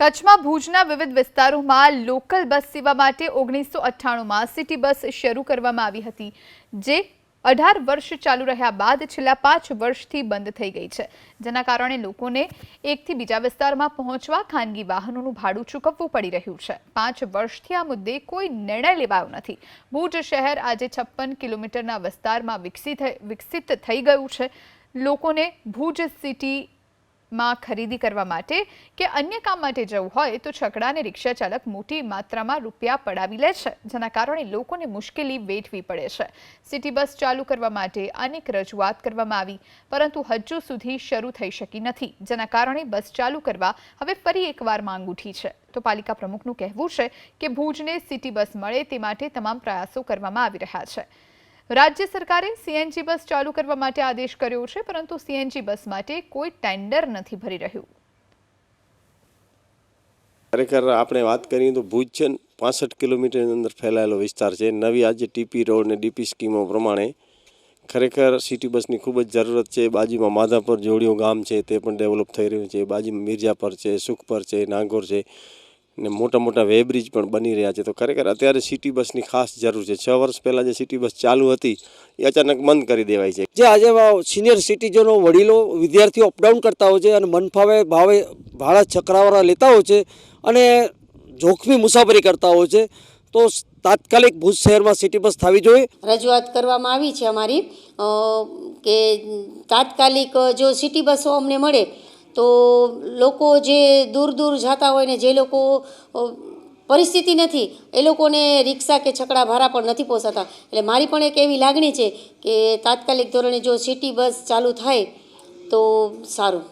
કચ્છમાં ભુજના વિવિધ વિસ્તારોમાં લોકલ બસ સેવા માટે 1998માં સિટી બસ શરૂ કરવામાં આવી હતી, જે 18 વર્ષ ચાલુ રહ્યા બાદ છેલ્લા 5 વર્ષથી બંધ થઈ ગઈ છે, જેના કારણે લોકોને એકથી બીજા વિસ્તારમાં પહોંચવા ખાનગી વાહનોનું ભાડું ચૂકવવું પડી રહ્યું છે। 5 વર્ષથી આ મુદ્દે કોઈ નિર્ણય લેવાયો નથી। ભુજ શહેર આજે 56 કિલોમીટરના વિસ્તારમાં વિકસિત થઈ ગયું છે। લોકોને ભુજ સિટી માં ખરીદી કરવા માટે કે અન્ય કામ માટે જવું હોય તો છકડા અને રિક્ષા ચાલક મોટી માત્રામાં રૂપિયા પડાવી લે છે, જેના કારણે લોકોને મુશ્કેલી વેઠવી પડે છે। સિટી બસ ચાલુ કરવા માટે અનેક રજૂઆત કરવામાં આવી, પરંતુ હજુ સુધી શરૂ થઈ શકી નથી, જેના કારણે બસ ચાલુ કરવા હવે ફરી એકવાર માંગ ઉઠી છે। તો પાલિકા પ્રમુખનું કહેવું છે કે ભુજને સિટી બસ મળે તે માટે તમામ પ્રયાસો કરવામાં આવી રહ્યા છે। राज्य सरकारे सीएनजी बस चालू करवा माटे आदेश कर्यो छे, परंतु सीएनजी बस माटे कोई टेन्डर नहीं भरी रह्यु। खरेखर आपणे बात करीए तो भुज छे 65 किलोमीटर अंदर फैलायेलो विस्तार है। नवी आज टीपी रोड ने डीपी स्कीमों प्रमाणे खरेखर सिटी बस की खूब ज जरूरत है। बाजू में माधापर जोड़ियों गाम है ते पण डेवलप थई रह्युं छे। बाजू में मिर्जापर है, सुखपर है, नागोर है ने मोटा मोटा वेब्रिज पण बनी रह्या छे। तो खरेखर अत्यारे सिटी बस की खास जरूर है। 6 वर्ष पहला जो सिटी बस चालू थी ये अचानक बंद कर देवाई है। जे आज सीनियर सिटीजनों वडीलो विद्यार्थीओ अपडाउन करता होय अने मनफावे भावे भाड़ा चक्रावाळा लेता होय अने जोखमी मुसाफरी करता होय, तो तात्कालिक भुज शहर में सिटी बस थवी जोईए। रजूआत करवामां आवी छे अमारी के तात्कालिक जो सिटी बसों अमने मळे तो लोको जे दूर दूर जाता होय ने जे लोको परिस्थिति नहीं ए लोकोने रिक्शा के छकड़ा भाड़ा पर नहीं पोसाता, एटले मारी पण एक एवी लागणी छे के तात्कालिक धोरणे जो सिटी बस चालू थाय तो सारूं।